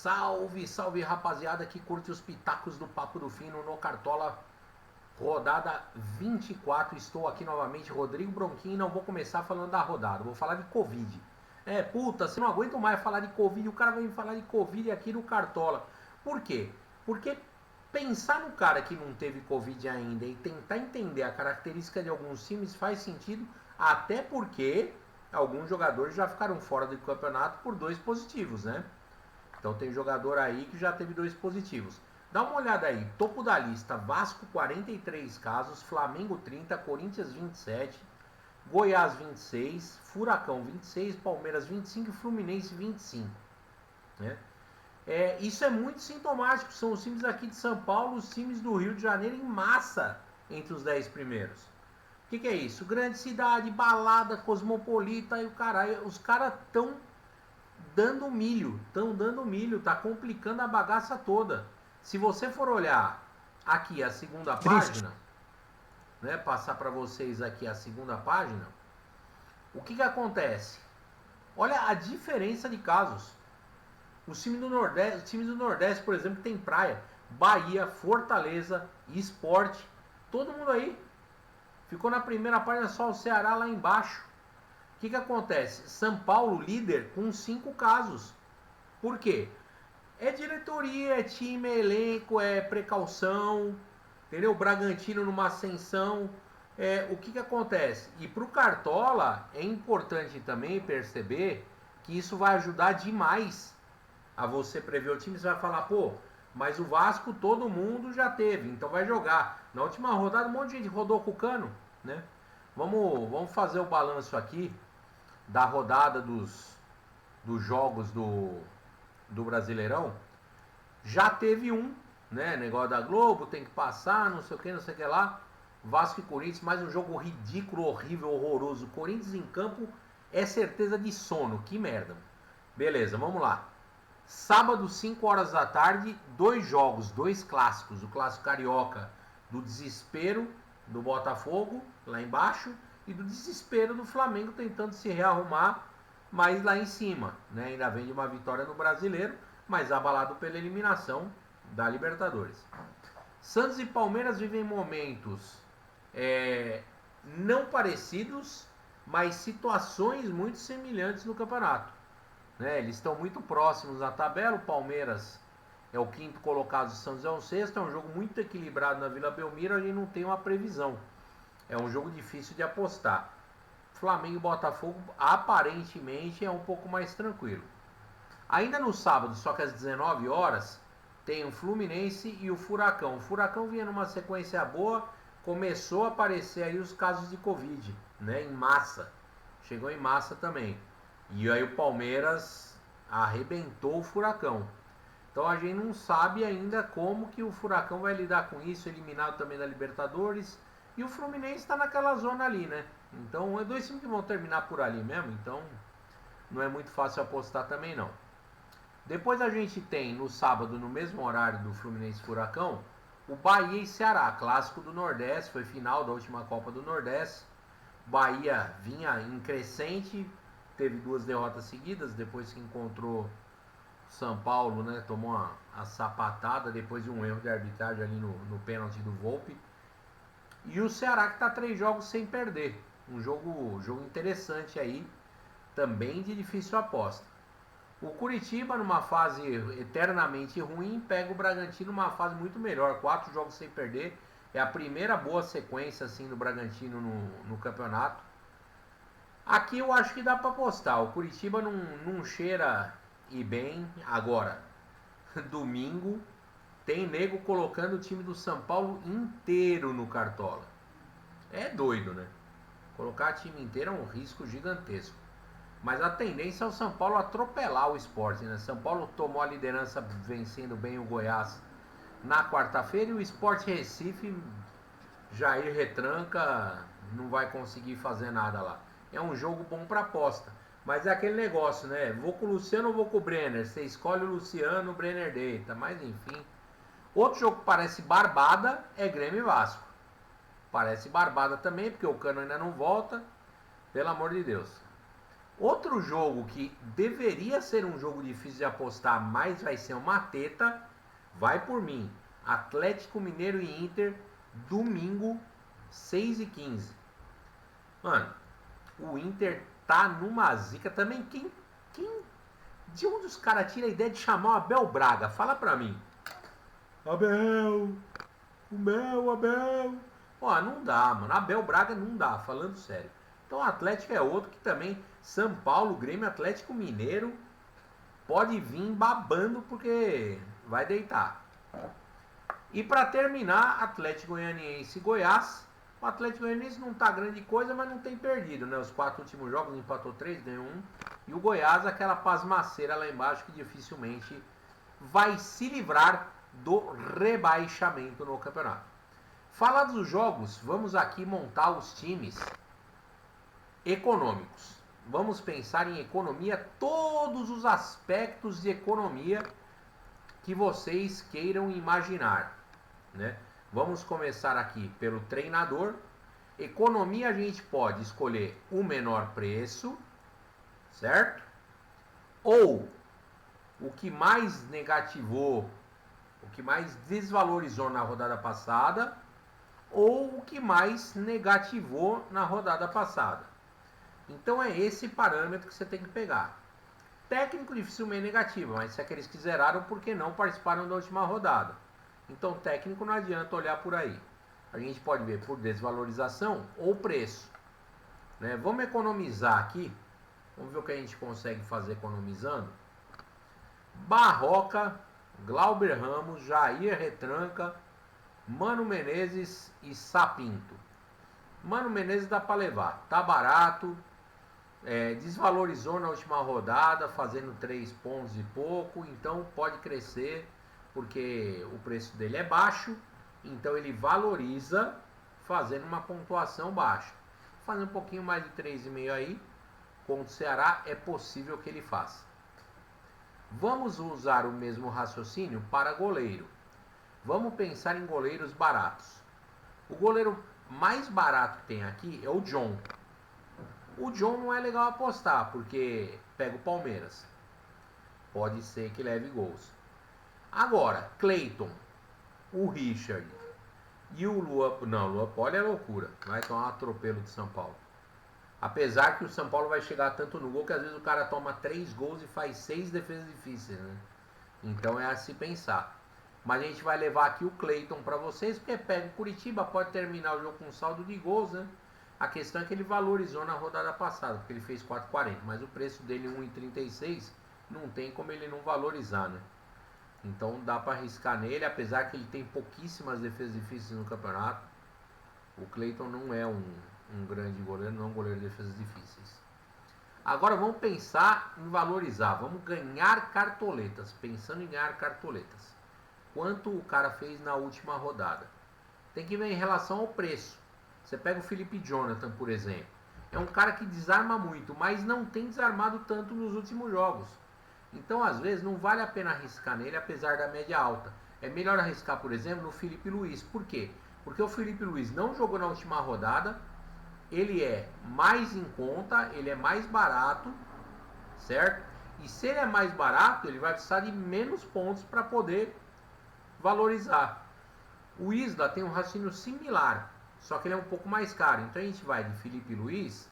Salve, salve rapaziada que curte os pitacos do Papo do Fino no Cartola, rodada 24. Estou aqui novamente, Rodrigo Bronquinho, e não vou começar falando da rodada, vou falar de Covid. Puta, se não aguento mais falar de Covid, o cara vem falar de Covid aqui no Cartola. Por quê? Porque pensar no cara que não teve Covid ainda e tentar entender a característica de alguns times faz sentido, até porque alguns jogadores já ficaram fora do campeonato por 2 positivos, né? Então tem jogador aí que já teve 2 positivos. Dá uma olhada aí, topo da lista, Vasco 43 casos, Flamengo 30, Corinthians 27, Goiás 26, Furacão 26, Palmeiras 25 e Fluminense 25. Né? Isso é muito sintomático, são os times aqui de São Paulo, os times do Rio de Janeiro em massa entre os 10 primeiros. O que é isso? Grande cidade, balada, cosmopolita e o caralho, os caras estão dando milho, tá complicando a bagaça toda. Se você for olhar aqui a segunda página, né, passar para vocês aqui a segunda página, o que acontece? Olha a diferença de casos. Os times do Nordeste, por exemplo, tem praia, Bahia, Fortaleza, Sport, todo mundo aí. Ficou na primeira página só o Ceará lá embaixo. O que acontece? São Paulo líder com 5 casos. Por quê? É diretoria, é time, é elenco, é precaução, entendeu? Bragantino numa ascensão. O que acontece? E para o Cartola é importante também perceber que isso vai ajudar demais a você prever o time. Você vai falar, pô, mas o Vasco todo mundo já teve, então vai jogar. Na última rodada um monte de gente rodou com o cano, né? Vamos fazer o balanço aqui da rodada dos jogos do Brasileirão. Já teve um, né? Negócio da Globo, tem que passar, não sei o que lá. Vasco e Corinthians, mais um jogo ridículo, horrível, horroroso. Corinthians em campo é certeza de sono, que merda. Beleza, vamos lá. Sábado, 5 horas da tarde, 2 jogos, 2 clássicos. O clássico carioca do desespero do Botafogo, lá embaixo, e do desespero do Flamengo tentando se rearrumar, mas lá em cima, né? Ainda vem de uma vitória no Brasileiro, mas abalado pela eliminação da Libertadores. Santos e Palmeiras vivem momentos não parecidos, mas situações muito semelhantes no campeonato. Né? Eles estão muito próximos na tabela. O Palmeiras é o 5º colocado, o Santos é o 6º. É um jogo muito equilibrado na Vila Belmiro. A gente não tem uma previsão. É um jogo difícil de apostar. Flamengo e Botafogo aparentemente é um pouco mais tranquilo. Ainda no sábado, só que às 19 horas, tem o Fluminense e o Furacão. O Furacão vinha numa sequência boa, começou a aparecer aí os casos de Covid, né, em massa. Chegou em massa também. E aí o Palmeiras arrebentou o Furacão. Então a gente não sabe ainda como que o Furacão vai lidar com isso, eliminado também da Libertadores. E o Fluminense está naquela zona ali, né? Então é 2 times que vão terminar por ali mesmo, então não é muito fácil apostar também não. Depois a gente tem no sábado, no mesmo horário do Fluminense Furacão, o Bahia e Ceará, clássico do Nordeste, foi final da última Copa do Nordeste. Bahia vinha em crescente, teve 2 derrotas seguidas, depois que encontrou São Paulo, né, tomou a sapatada depois de um erro de arbitragem ali no pênalti do Volpi. E o Ceará que está 3 jogos sem perder, um jogo interessante aí, também de difícil aposta. O Curitiba, numa fase eternamente ruim, pega o Bragantino numa fase muito melhor, 4 jogos sem perder. É a primeira boa sequência assim do Bragantino no campeonato. Aqui eu acho que dá para apostar. O Curitiba não cheira e bem. Agora, domingo, tem nego colocando o time do São Paulo inteiro no Cartola. É doido, né? Colocar o time inteiro é um risco gigantesco. Mas a tendência é o São Paulo atropelar o Sport, né? São Paulo tomou a liderança vencendo bem o Goiás na quarta-feira, e o Sport Recife, Jair retranca, não vai conseguir fazer nada lá. É um jogo bom para aposta, mas é aquele negócio, né? Vou com o Luciano ou vou com o Brenner? Você escolhe o Luciano, o Brenner deita, mas enfim. Outro jogo que parece barbada é Grêmio e Vasco. Parece barbada também, porque o Cano ainda não volta, pelo amor de Deus. Outro jogo que deveria ser um jogo difícil de apostar, mas vai ser uma teta, vai por mim. Atlético Mineiro e Inter, domingo, 6h15. Mano, o Inter tá numa zica também. De onde os caras tiram a ideia de chamar o Abel Braga? Fala pra mim. Abel, Abel. Ó, não dá, mano. Abel Braga não dá, falando sério. Então o Atlético é outro que também, São Paulo, Grêmio, Atlético Mineiro, pode vir babando porque vai deitar. E para terminar, Atlético Goianiense e Goiás. O Atlético Goianiense não tá grande coisa, mas não tem perdido, né? Os 4 últimos jogos empatou 3, ganhou 1. E o Goiás, aquela pasmaceira lá embaixo que dificilmente vai se livrar do rebaixamento no campeonato. Falados os jogos, vamos aqui montar os times econômicos. Vamos pensar em economia, todos os aspectos de economia que vocês queiram imaginar, né? Vamos começar aqui pelo treinador. Economia, a gente pode escolher o menor preço, certo? Ou o que mais negativou, o que mais desvalorizou na rodada passada, ou o que mais negativou na rodada passada. Então é esse parâmetro que você tem que pegar. Técnico dificilmente negativo, mas se aqueles que zeraram porque não participaram da última rodada. Então técnico não adianta olhar por aí. A gente pode ver por desvalorização ou preço, né? Vamos economizar aqui. Vamos ver o que a gente consegue fazer economizando. Barroca, Glauber Ramos, Jair Retranca, Mano Menezes e Sapinto. Mano Menezes dá para levar, tá barato, desvalorizou na última rodada, fazendo 3 pontos e pouco, então pode crescer, porque o preço dele é baixo, então ele valoriza fazendo uma pontuação baixa. Fazendo um pouquinho mais de 3,5 aí, contra o Ceará, é possível que ele faça. Vamos usar o mesmo raciocínio para goleiro. Vamos pensar em goleiros baratos. O goleiro mais barato que tem aqui é o John. O John não é legal apostar, porque pega o Palmeiras. Pode ser que leve gols. Agora, Cleiton, o Richard e o Luan... Não, o Luan Poli é loucura. Vai tomar um atropelo de São Paulo. Apesar que o São Paulo vai chegar tanto no gol que às vezes o cara toma 3 gols e faz 6 defesas difíceis, né? Então é a se pensar. Mas a gente vai levar aqui o Cleiton para vocês, porque pega o Curitiba, pode terminar o jogo com um saldo de gols, né? A questão é que ele valorizou na rodada passada, porque ele fez 4,40, mas o preço dele 1,36 não tem como ele não valorizar, né? Então dá para arriscar nele, apesar que ele tem pouquíssimas defesas difíceis no campeonato. O Cleiton não é um grande goleiro, não é um goleiro de defesas difíceis. Agora vamos pensar em valorizar, vamos ganhar cartoletas, pensando em ganhar cartoletas. Quanto o cara fez na última rodada. Tem que ver em relação ao preço. Você pega o Felipe Jonathan, por exemplo. É um cara que desarma muito, mas não tem desarmado tanto nos últimos jogos. Então, às vezes, não vale a pena arriscar nele, apesar da média alta. É melhor arriscar, por exemplo, no Felipe Luiz. Por quê? Porque o Felipe Luiz não jogou na última rodada. Ele é mais em conta, ele é mais barato, certo? E se ele é mais barato, ele vai precisar de menos pontos para poder valorizar. O Isla tem um raciocínio similar, só que ele é um pouco mais caro. Então a gente vai de Felipe Luiz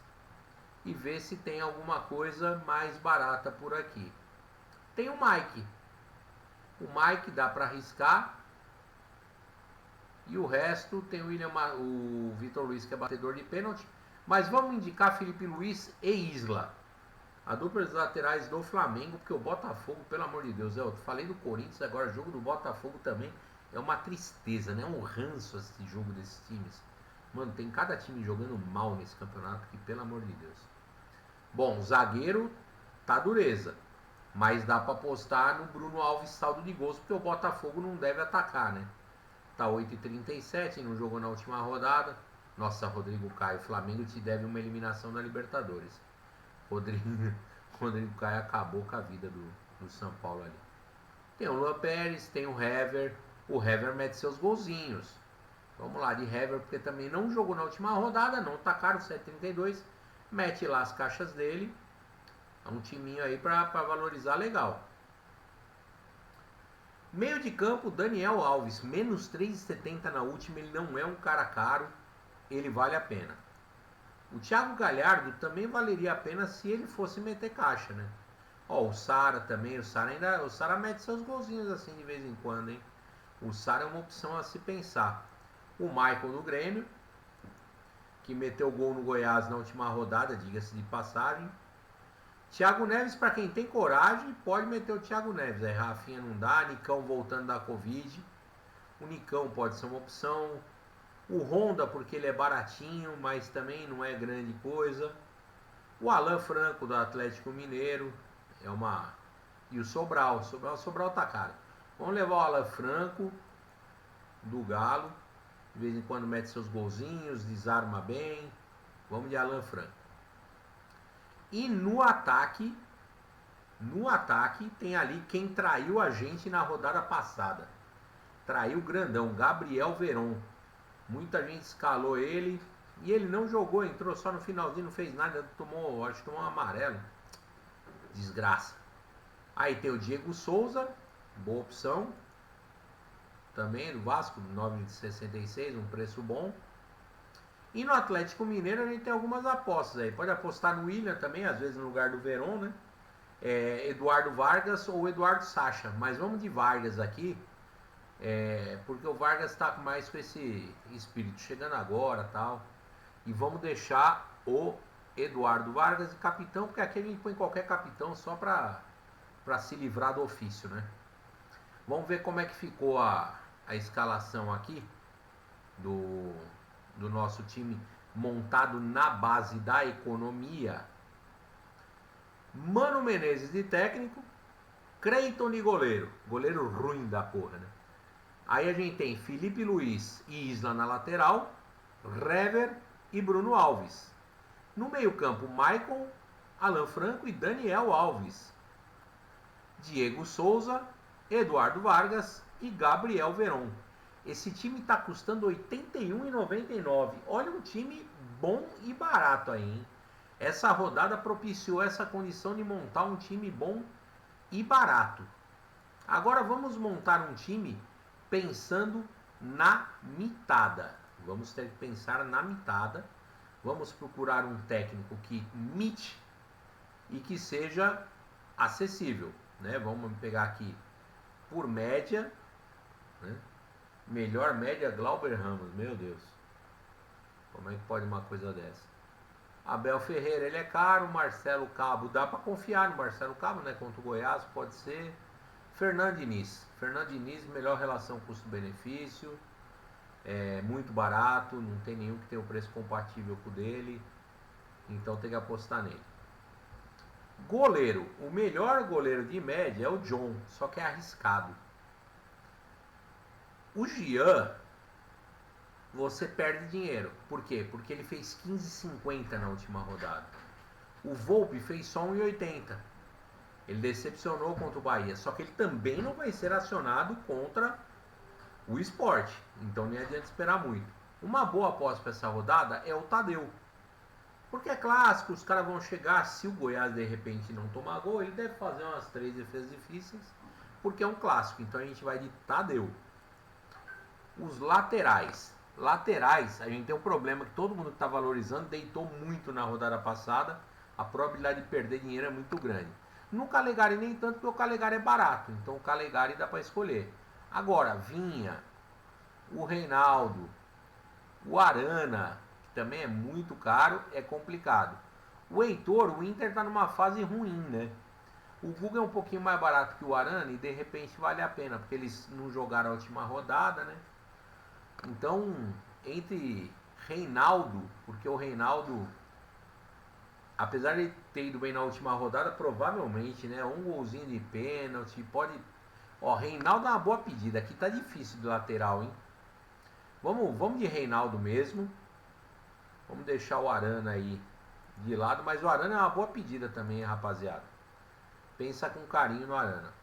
e vê se tem alguma coisa mais barata por aqui. Tem o Mike. O Mike dá para arriscar. E o resto tem o Vitor Luiz, que é batedor de pênalti. Mas vamos indicar Felipe Luiz e Isla. A dupla dos laterais do Flamengo, porque o Botafogo, pelo amor de Deus, eu falei do Corinthians, agora o jogo do Botafogo também é uma tristeza, né? É um ranço esse jogo desses times. Mano, tem cada time jogando mal nesse campeonato, que pelo amor de Deus. Bom, zagueiro tá dureza, mas dá para apostar no Bruno Alves saldo de gols, porque o Botafogo não deve atacar, né? Tá 8,37, não jogou na última rodada. Nossa, Rodrigo Caio, Flamengo te deve uma eliminação da Libertadores. Rodrigo Caio acabou com a vida do São Paulo ali. Tem o Luan Pérez, tem o Hever. O Hever mete seus golzinhos. Vamos lá de Hever, porque também não jogou na última rodada, não tá caro, 7,32. Mete lá as caixas dele É um timinho aí para valorizar legal. Meio de campo, Daniel Alves, menos 3,70 na última. Ele não é um cara caro, ele vale a pena. O Thiago Galhardo também valeria a pena se ele fosse meter caixa, né? Ó, o Sara também, o Sara mete seus golzinhos assim de vez em quando, hein? O Sara é uma opção a se pensar. O Michael do Grêmio, que meteu gol no Goiás na última rodada, diga-se de passagem. Thiago Neves, para quem tem coragem, pode meter o Thiago Neves. Aí Rafinha não dá, Nicão voltando da Covid. O Nicão pode ser uma opção. O Honda, porque ele é baratinho, mas também não é grande coisa. O Alan Franco, do Atlético Mineiro. É uma... E o Sobral. Sobral tá caro. Vamos levar o Alan Franco, do Galo. De vez em quando mete seus golzinhos, desarma bem. Vamos de Alan Franco. E no ataque tem ali quem traiu a gente na rodada passada. Traiu o grandão, Gabriel Veron. Muita gente escalou ele e ele não jogou, entrou só no finalzinho, não fez nada, acho que tomou um amarelo. Desgraça. Aí tem o Diego Souza, boa opção. Também do Vasco, 9,66, um preço bom. E no Atlético Mineiro a gente tem algumas apostas aí. Pode apostar no William também, às vezes no lugar do Veron, né? Eduardo Vargas ou Eduardo Sacha. Mas vamos de Vargas aqui. Porque o Vargas está mais com esse espírito chegando agora tal. E vamos deixar o Eduardo Vargas de capitão, porque aqui a gente põe qualquer capitão só para se livrar do ofício, né? Vamos ver como é que ficou a escalação aqui do nosso time montado na base da economia. Mano Menezes de técnico, Creighton de goleiro ruim da porra, né? Aí a gente tem Felipe Luiz e Isla na lateral, Rever e Bruno Alves. No meio campo, Maicon, Alan Franco e Daniel Alves. Diego Souza, Eduardo Vargas e Gabriel Veron. Esse time está custando R$ 81,99. Olha, um time bom e barato aí, hein? Essa rodada propiciou essa condição de montar um time bom e barato. Agora vamos montar um time pensando na mitada. Vamos ter que pensar na mitada. Vamos procurar um técnico que mite e que seja acessível, né? Vamos pegar aqui por média, né? Melhor média, Glauber Ramos, meu Deus. Como é que pode uma coisa dessa? Abel Ferreira, ele é caro. Marcelo Cabo, dá para confiar no Marcelo Cabo, né? Contra o Goiás, pode ser. Fernando Diniz, melhor relação custo-benefício. É muito barato, não tem nenhum que tenha o preço compatível com o dele. Então tem que apostar nele. Goleiro, o melhor goleiro de média é o John, só que é arriscado. O Gian, você perde dinheiro. Por quê? Porque ele fez 15,50 na última rodada. O Volpe fez só 1,80. Ele decepcionou contra o Bahia. Só que ele também não vai ser acionado contra o Sport. Então nem adianta esperar muito. Uma boa aposta para essa rodada é o Tadeu. Porque é clássico, os caras vão chegar. Se o Goiás de repente não tomar gol, ele deve fazer umas 3 defesas difíceis. Porque é um clássico. Então a gente vai de Tadeu. Os laterais, a gente tem um problema que todo mundo que está valorizando deitou muito na rodada passada. A probabilidade de perder dinheiro é muito grande. No Calegari nem tanto, porque o Calegari é barato. Então o Calegari dá para escolher. Agora, Vinha, o Reinaldo, o Arana, que também é muito caro, é complicado. O Heitor, o Inter está numa fase ruim, né? O Guga é um pouquinho mais barato que o Arana e de repente vale a pena, porque eles não jogaram a última rodada, né? Então, entre Reinaldo, porque o Reinaldo, apesar de ter ido bem na última rodada, provavelmente, né, um golzinho de pênalti, pode... Ó, Reinaldo é uma boa pedida, aqui tá difícil de lateral, hein? Vamos de Reinaldo mesmo. Vamos deixar o Arana aí de lado, mas o Arana é uma boa pedida também, rapaziada. Pensa com carinho no Arana.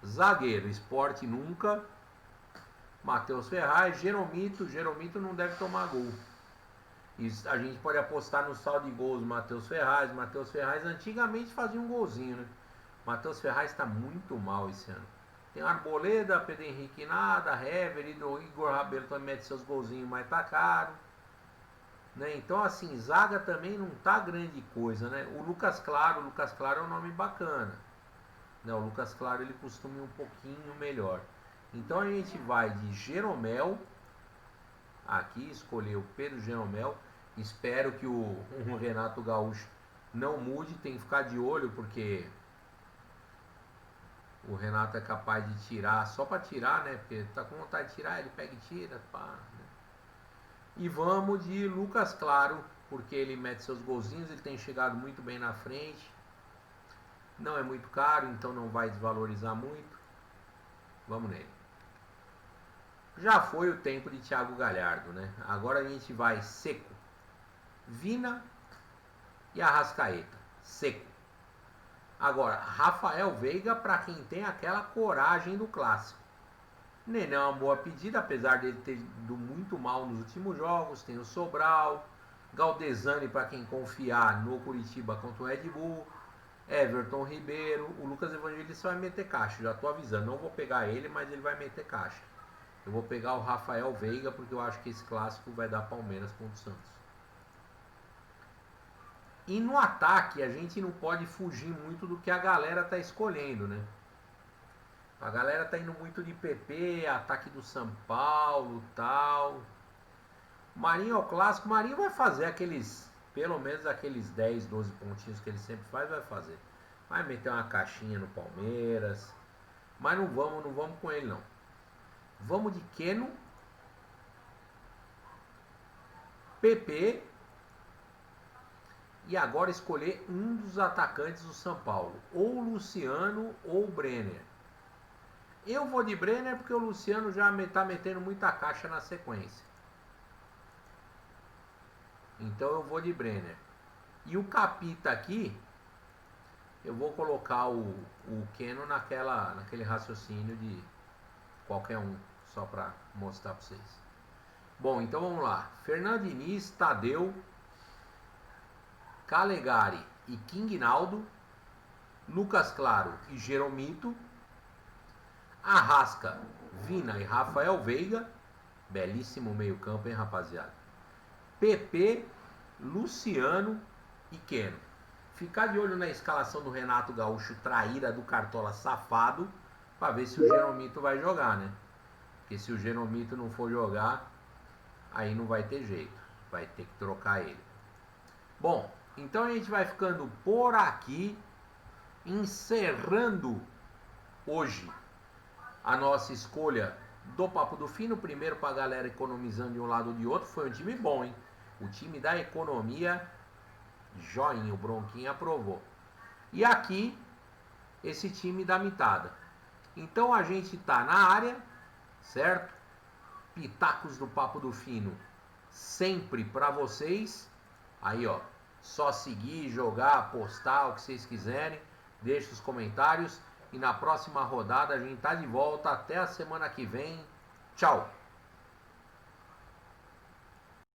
Zagueiro, Sport nunca. Matheus Ferraz, Jeromito não deve tomar gol. E a gente pode apostar no saldo de gols Matheus Ferraz. Matheus Ferraz antigamente fazia um golzinho, né? Matheus Ferraz está muito mal esse ano. Tem Arboleda, Pedro Henrique nada, Hever, Igor Rabelo também mete seus golzinhos, mas tá caro. Né? Então assim, zaga também não tá grande coisa, né? O Lucas Claro é um nome bacana. Né? O Lucas Claro ele costuma ir um pouquinho melhor. Então a gente vai de Jeromel. Aqui escolher o Pedro Jeromel. Espero que o Renato Gaúcho não mude, tem que ficar de olho porque o Renato é capaz de tirar só para tirar, né? Porque tá com vontade de tirar, ele pega e tira, pá, né? E vamos de Lucas Claro, porque ele mete seus golzinhos, ele tem chegado muito bem na frente. Não é muito caro, então não vai desvalorizar muito. Vamos nele. Já foi o tempo de Thiago Galhardo, né? Agora a gente vai Seco, Vina e Arrascaeta. Seco. Agora, Rafael Veiga para quem tem aquela coragem do clássico. Nenê é uma boa pedida, apesar dele ter ido muito mal nos últimos jogos. Tem o Sobral, Galdesani para quem confiar no Curitiba contra o Red Bull, Everton Ribeiro, o Lucas Evangelista vai meter caixa, já estou avisando, não vou pegar ele, mas ele vai meter caixa. Eu vou pegar o Rafael Veiga porque eu acho que esse clássico vai dar Palmeiras contra o Santos. E no ataque a gente não pode fugir muito do que a galera tá escolhendo, né? A galera tá indo muito de PP, ataque do São Paulo, tal. Marinho é o clássico, Marinho vai fazer aqueles, pelo menos aqueles 10, 12 pontinhos que ele sempre faz, vai fazer. Vai meter uma caixinha no Palmeiras, mas não vamos com ele não. Vamos de Keno, PP e agora escolher um dos atacantes do São Paulo, ou o Luciano ou o Brenner. Eu vou de Brenner porque o Luciano já está metendo muita caixa na sequência. Então eu vou de Brenner. E o Capita aqui, eu vou colocar o Keno naquele raciocínio de qualquer um, só para mostrar para vocês. Bom, então vamos lá. Fernando Diniz, Tadeu, Calegari e Quingnaldo, Lucas Claro e Jeromito, Arrasca, Vina e Rafael Veiga, belíssimo meio campo, hein, rapaziada. PP, Luciano e Keno. Ficar de olho na escalação do Renato Gaúcho, traíra do Cartola safado, para ver se o Jeromito vai jogar, né? Porque se o Jeromito não for jogar, aí não vai ter jeito, vai ter que trocar ele. Bom, então a gente vai ficando por aqui, encerrando hoje a nossa escolha do Papo do Fino. Primeiro para a galera economizando de um lado ou de outro, foi um time bom, hein? O time da economia, joinha, o Bronquinho aprovou. E aqui, esse time da mitada. Então a gente tá na área, certo? Pitacos do Papo do Fino, sempre para vocês. Aí, ó, só seguir, jogar, postar, o que vocês quiserem. Deixe os comentários. E na próxima rodada a gente tá de volta. Até a semana que vem. Tchau!